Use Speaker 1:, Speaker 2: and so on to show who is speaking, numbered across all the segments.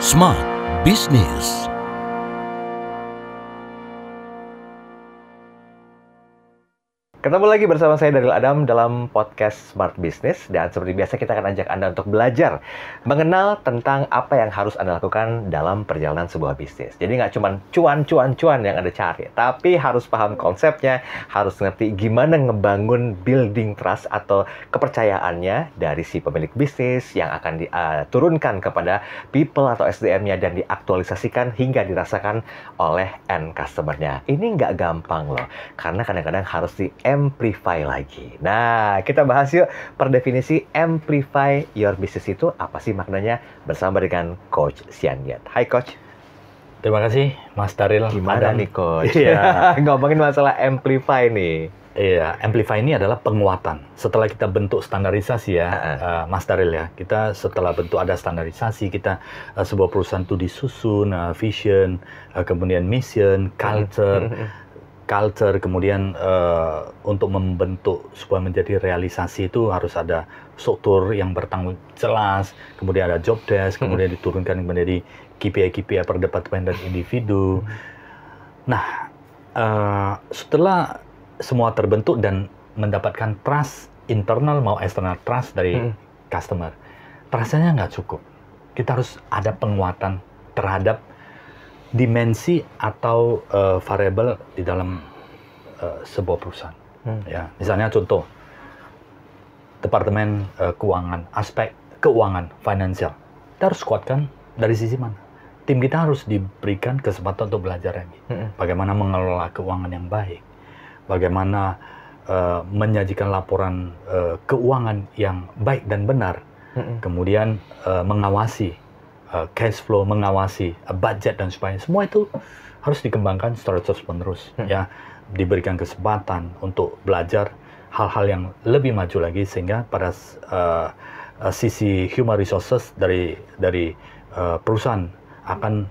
Speaker 1: Smart Business.
Speaker 2: Ketemu lagi bersama saya Daryl Adam dalam podcast Smart Business. Dan seperti biasa kita akan ajak Anda untuk belajar mengenal tentang apa yang harus Anda lakukan dalam perjalanan sebuah bisnis. Jadi nggak cuma cuan yang Anda cari, tapi harus paham konsepnya, harus ngerti gimana ngebangun building trust atau kepercayaannya dari si pemilik bisnis yang akan diturunkan kepada people atau SDM-nya dan diaktualisasikan hingga dirasakan oleh end customer-nya. Ini nggak gampang loh, karena kadang-kadang harus amplify lagi. Nah, kita bahas yuk per definisi amplify your business itu apa sih maknanya bersama dengan Coach Sian Yat. Hai Coach.
Speaker 3: Terima kasih Mas Daryl.
Speaker 2: Gimana nih Coach?
Speaker 3: Iya.
Speaker 2: Ngomongin masalah amplify nih.
Speaker 3: Iya, amplify ini adalah penguatan. Setelah kita bentuk standarisasi ya, Mas Daryl ya. Kita setelah bentuk ada standarisasi, kita sebuah perusahaan itu disusun, vision, kemudian mission, culture, kemudian untuk membentuk supaya menjadi realisasi itu harus ada struktur yang bertanggung jelas, kemudian ada job desk, kemudian diturunkan menjadi KPI per departemen dan individu. Nah, setelah semua terbentuk dan mendapatkan trust internal mau external trust dari customer, rasanya nggak cukup. Kita harus ada penguatan terhadap dimensi atau variabel di dalam sebuah perusahaan. Ya, misalnya contoh departemen keuangan, aspek keuangan, finansial. Kita harus kuatkan dari sisi mana? Tim kita harus diberikan kesempatan untuk belajar lagi. Bagaimana mengelola keuangan yang baik, bagaimana menyajikan laporan keuangan yang baik dan benar, kemudian mengawasi cash flow, mengawasi budget dan sebagainya. Semua itu harus dikembangkan secara terus-menerus, ya, diberikan kesempatan untuk belajar hal-hal yang lebih maju lagi sehingga pada sisi human resources dari perusahaan akan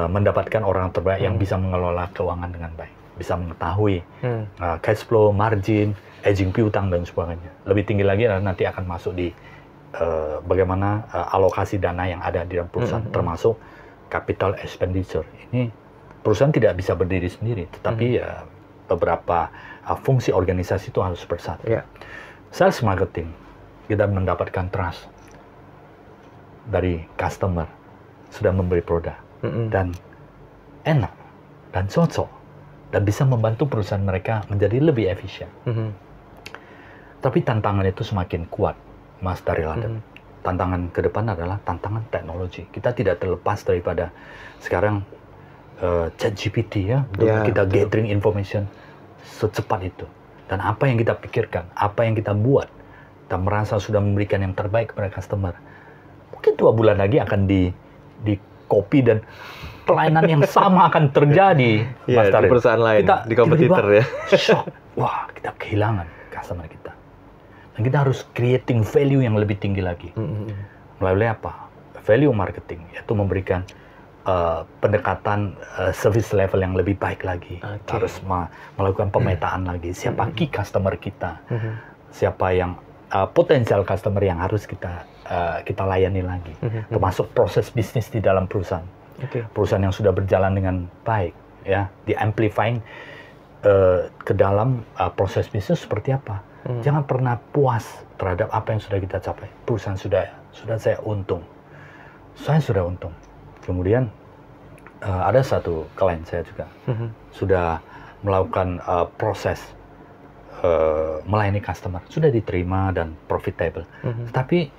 Speaker 3: mendapatkan orang terbaik yang bisa mengelola keuangan dengan baik, bisa mengetahui cash flow, margin, aging piutang dan sebagainya. Lebih tinggi lagi nanti akan masuk di bagaimana alokasi dana yang ada di dalam perusahaan, termasuk capital expenditure. Ini perusahaan tidak bisa berdiri sendiri, tetapi beberapa fungsi organisasi itu harus bersatu. Sales marketing, kita mendapatkan trust dari customer, sudah membeli produk, dan enak, dan cocok, dan bisa membantu perusahaan mereka menjadi lebih efisien. Tapi tantangan itu semakin kuat, Mas Daryl. Tantangan ke depan adalah tantangan teknologi. Kita tidak terlepas daripada sekarang ChatGPT ya, kita gathering information secepat itu. Dan apa yang kita pikirkan, apa yang kita buat, kita merasa sudah memberikan yang terbaik kepada customer. Mungkin 2 bulan lagi akan di copy dan pelayanan yang sama akan terjadi, Mas Daryl.
Speaker 2: Di perusahaan lain,
Speaker 3: kita
Speaker 2: di kompetitor ya.
Speaker 3: Shock. Wah, kita kehilangan customer kita. Dan kita harus creating value yang lebih tinggi lagi. Melalui apa? Value marketing, yaitu memberikan pendekatan service level yang lebih baik lagi. Harus melakukan pemetaan lagi. Siapa key customer kita? Siapa yang potensial customer yang harus kita layani lagi. Termasuk proses bisnis di dalam perusahaan. Perusahaan yang sudah berjalan dengan baik, ya, di amplifying ke dalam proses bisnis seperti apa. Jangan pernah puas terhadap apa yang sudah kita capai. Perusahaan sudah saya untung. Saya sudah untung. Kemudian ada satu klien saya juga sudah melakukan proses melayani customer, sudah diterima dan profitable. Tetapi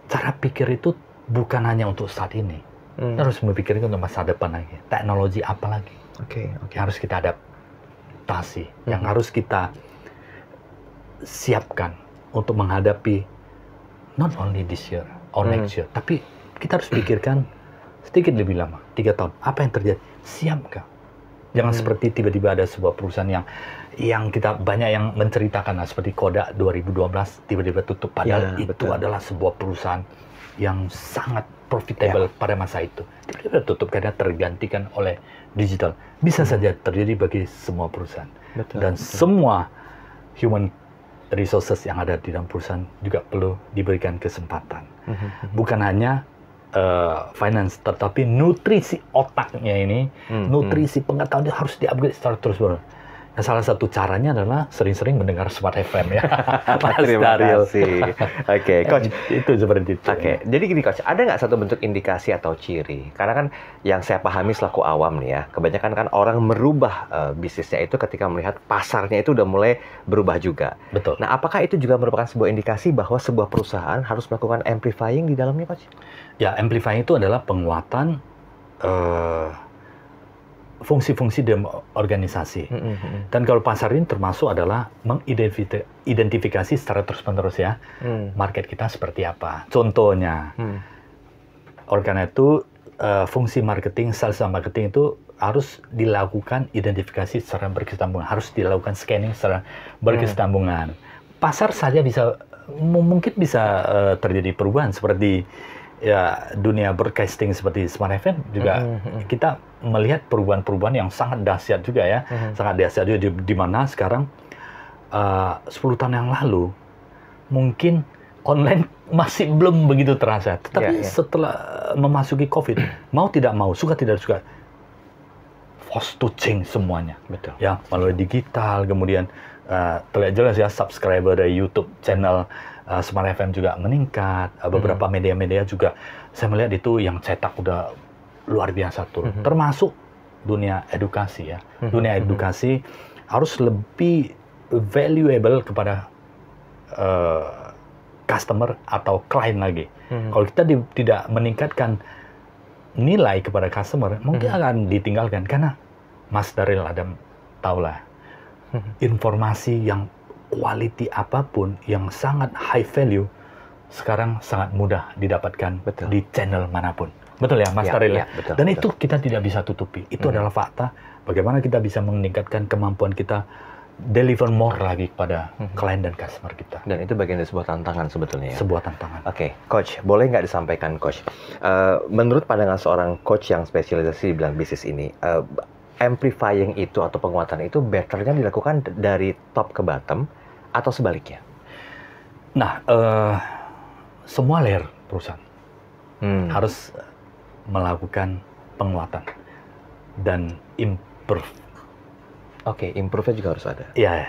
Speaker 3: cara pikir itu bukan hanya untuk saat ini. Kita harus memikirkan untuk masa depan lagi. Teknologi apa lagi? Yang harus kita adaptasi, yang harus kita siapkan untuk menghadapi not only this year or next year, tapi kita harus pikirkan sedikit lebih lama, 3 tahun. Apa yang terjadi? Siapkah? Jangan seperti tiba-tiba ada sebuah perusahaan yang kita banyak yang menceritakan, seperti Kodak 2012 tiba-tiba tutup. Padahal itu adalah sebuah perusahaan yang sangat profitable pada masa itu. Tiba-tiba tutup karena tergantikan oleh digital. Bisa saja terjadi bagi semua perusahaan. Dan semua human resources yang ada di dalam perusahaan juga perlu diberikan kesempatan. Bukan hanya finance, tetapi nutrisi otaknya ini, nutrisi pengetahuan harus di-upgrade secara terus-menerus. Nah, salah satu caranya adalah sering-sering mendengar Smart FM ya.
Speaker 2: Terima kasih. Oke, Coach.
Speaker 3: Itu seperti itu.
Speaker 2: Oke, jadi gini Coach, ada nggak satu bentuk indikasi atau ciri? Karena kan yang saya pahami selaku awam nih ya, kebanyakan kan orang merubah bisnisnya itu ketika melihat pasarnya itu udah mulai berubah juga.
Speaker 3: Betul.
Speaker 2: Nah, apakah itu juga merupakan sebuah indikasi bahwa sebuah perusahaan harus melakukan amplifying di dalamnya, Coach?
Speaker 3: Ya, amplifying itu adalah penguatan fungsi-fungsi dalam organisasi. Dan kalau pasar ini termasuk adalah mengidentifikasi secara terus-menerus ya, market kita seperti apa. Contohnya, oleh karena itu fungsi marketing, sales dan marketing itu harus dilakukan identifikasi secara berkesinambungan, harus dilakukan scanning secara berkesinambungan. Pasar saja bisa, mungkin bisa terjadi perubahan seperti ya dunia broadcasting seperti Smart FM juga kita melihat perubahan-perubahan yang sangat dahsyat juga ya, sangat dahsyat juga di mana sekarang 10 tahun yang lalu mungkin online masih belum begitu terasa, tetapi setelah memasuki COVID, mau tidak mau, suka tidak suka, forced to change semuanya.
Speaker 2: Betul.
Speaker 3: Ya, melalui digital, kemudian terlihat jelas ya subscriber dari YouTube channel Smart FM juga meningkat, beberapa media-media juga saya melihat itu yang cetak udah luar biasa turun, termasuk dunia edukasi ya. Dunia edukasi harus lebih valuable kepada customer atau klien lagi. Kalau kita tidak meningkatkan nilai kepada customer, mungkin akan ditinggalkan karena Mas Daryl Adam tahulah informasi yang quality apapun yang sangat high value sekarang sangat mudah didapatkan di channel manapun. Betul ya, Mas Daryl?
Speaker 2: Ya, betul,
Speaker 3: Dan
Speaker 2: betul.
Speaker 3: itu kita tidak bisa tutupi. Itu adalah fakta. Bagaimana kita bisa meningkatkan kemampuan kita deliver more lagi kepada klien dan customer kita.
Speaker 2: Dan itu bagian dari sebuah tantangan sebetulnya ya?
Speaker 3: Sebuah tantangan.
Speaker 2: Oke, Coach, boleh nggak disampaikan, Coach? Menurut pandangan seorang coach yang spesialisasi di bidang bisnis ini, amplifying itu atau penguatan itu betternya dilakukan dari top ke bottom atau sebaliknya?
Speaker 3: Nah, semua layer perusahaan harus melakukan penguatan dan improve.
Speaker 2: Oke, improve-nya juga harus ada.
Speaker 3: Ya,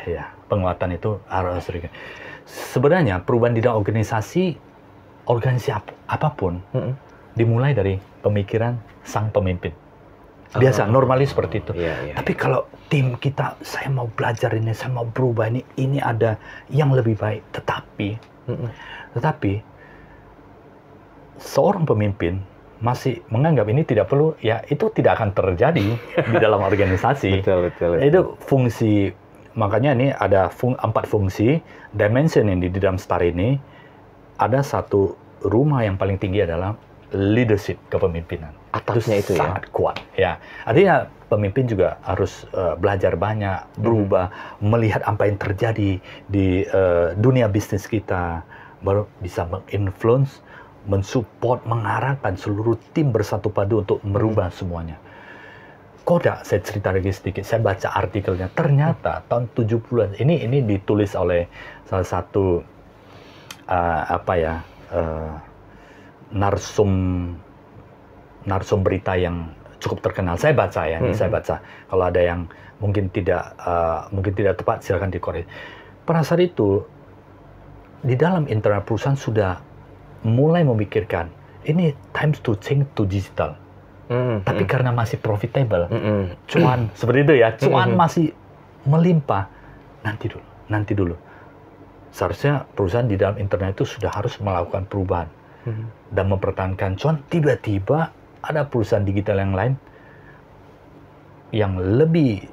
Speaker 3: penguatan itu harus sering. Sebenarnya perubahan di dalam organisasi apapun dimulai dari pemikiran sang pemimpin. Biasa, normalis seperti itu. Tapi kalau tim kita, saya mau belajar ini, saya mau berubah ini ada yang lebih baik. Tetapi seorang pemimpin masih menganggap ini tidak perlu, ya itu tidak akan terjadi di dalam organisasi.
Speaker 2: Betul.
Speaker 3: Itu fungsi, makanya ini ada 4 fungsi, dimension ini di dalam STAR ini, ada satu rumah yang paling tinggi adalah leadership, kepemimpinan.
Speaker 2: Atasnya itu ya?
Speaker 3: Sangat kuat. Ya. Artinya pemimpin juga harus belajar banyak, berubah, melihat apa yang terjadi di dunia bisnis kita, baru bisa menginfluence, mensupport, mengarahkan seluruh tim bersatu padu untuk merubah semuanya. Kodak, saya cerita lagi sedikit, saya baca artikelnya, ternyata tahun 70-an, ini ditulis oleh salah satu narsum berita yang cukup terkenal. Saya baca ya, saya baca. Kalau ada yang mungkin tidak tepat, silakan dikoreksi. Pada saat itu di dalam internal perusahaan sudah mulai memikirkan ini times to change to digital. Tapi karena masih profitable, cuan seperti itu ya, cuan masih melimpah. Nanti dulu. Seharusnya perusahaan di dalam internal itu sudah harus melakukan perubahan dan mempertahankan cuan. Tiba-tiba ada perusahaan digital yang lain yang lebih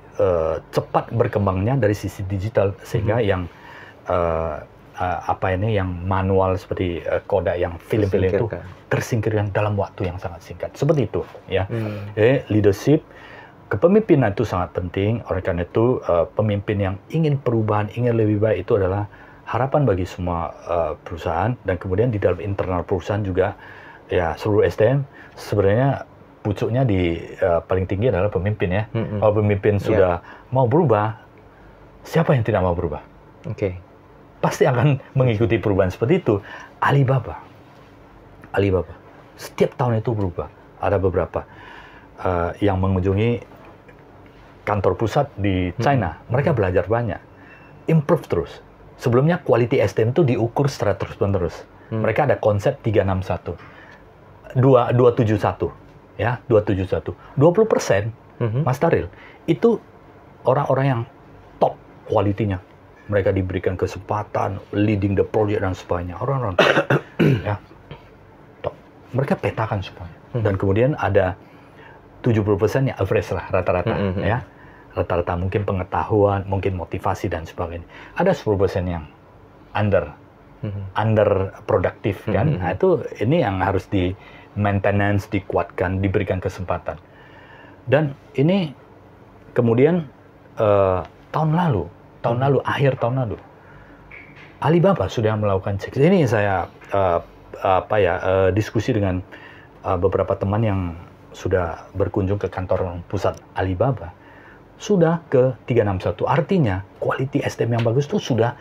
Speaker 3: cepat berkembangnya dari sisi digital, sehingga yang yang manual seperti Kodak yang film-film itu tersingkirkan dalam waktu yang sangat singkat. Seperti itu ya. Leadership, kepemimpinan itu sangat penting. Oleh karena itu pemimpin yang ingin perubahan, ingin lebih baik itu adalah harapan bagi semua perusahaan. Dan kemudian di dalam internal perusahaan juga ya, seluruh SDM sebenarnya pucuknya di paling tinggi adalah pemimpin ya. Kalau pemimpin sudah mau berubah, siapa yang tidak mau berubah? pasti akan mengikuti perubahan seperti itu. Alibaba, setiap tahun itu berubah. Ada beberapa yang mengunjungi kantor pusat di China, mereka belajar banyak, improve terus. Sebelumnya quality SDM itu diukur secara terus-menerus. Mereka ada konsep 361, 271, ya 271, 20%, Mas Taril, itu orang-orang yang top kualitinya. Mereka diberikan kesempatan, leading the project dan sebagainya. Orang-orang ya, top. Mereka petakan semuanya. Dan kemudian ada 70% yang average lah, rata-rata, ya. Rata-rata mungkin pengetahuan, mungkin motivasi dan sebagainya. Ada 10% yang under produktif kan. Nah, ini yang harus di maintenance, dikuatkan, diberikan kesempatan. Dan ini kemudian akhir tahun lalu Alibaba sudah melakukan cek. Ini saya diskusi dengan beberapa teman yang sudah berkunjung ke kantor pusat Alibaba. Sudah ke 361. Artinya quality SDM yang bagus itu sudah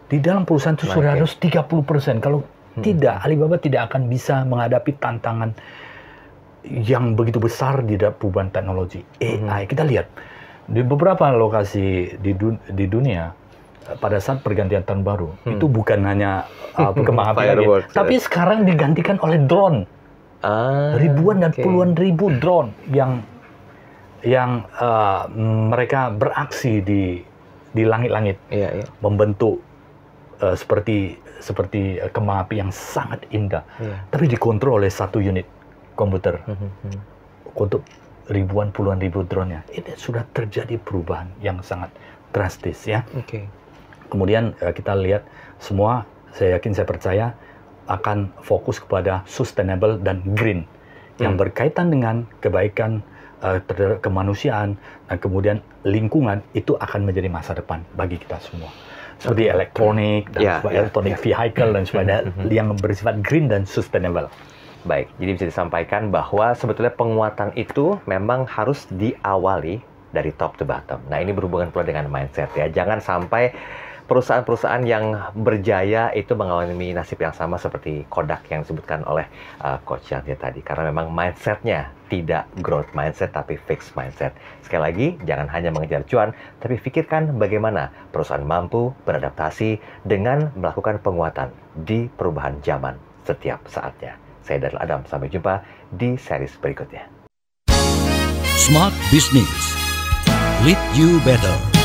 Speaker 3: di dalam perusahaan itu sudah harus 30%. Kalau tidak, Alibaba tidak akan bisa menghadapi tantangan yang begitu besar di dalam perubahan teknologi AI. Kita lihat di beberapa lokasi di dunia pada saat pergantian tahun baru itu bukan hanya kembang api lagi, tapi sekarang digantikan oleh drone. Ribuan dan puluhan ribu drone yang mereka beraksi di langit-langit, membentuk seperti kembang api yang sangat indah, tapi dikontrol oleh satu unit komputer untuk ribuan puluhan ribu drone-nya. Ini sudah terjadi perubahan yang sangat drastis, ya. Kemudian kita lihat semua, saya yakin, saya percaya akan fokus kepada sustainable dan green yang berkaitan dengan kebaikan terhadap kemanusiaan dan kemudian lingkungan. Itu akan menjadi masa depan bagi kita semua. Seperti elektronik dan elektronik vehicle dan sebagainya yang bersifat green dan sustainable.
Speaker 2: Baik, jadi bisa disampaikan bahwa sebetulnya penguatan itu memang harus diawali dari top to bottom. Nah, ini berhubungan pula dengan mindset, ya. Jangan sampai perusahaan-perusahaan yang berjaya itu mengalami nasib yang sama seperti Kodak yang disebutkan oleh Coach Yanti tadi. Karena memang mindsetnya tidak growth mindset, tapi fixed mindset. Sekali lagi, jangan hanya mengejar cuan, tapi pikirkan bagaimana perusahaan mampu beradaptasi dengan melakukan penguatan di perubahan zaman setiap saatnya. Saya Daryl Adam, sampai jumpa di series berikutnya.
Speaker 1: Smart Business. Lead you better.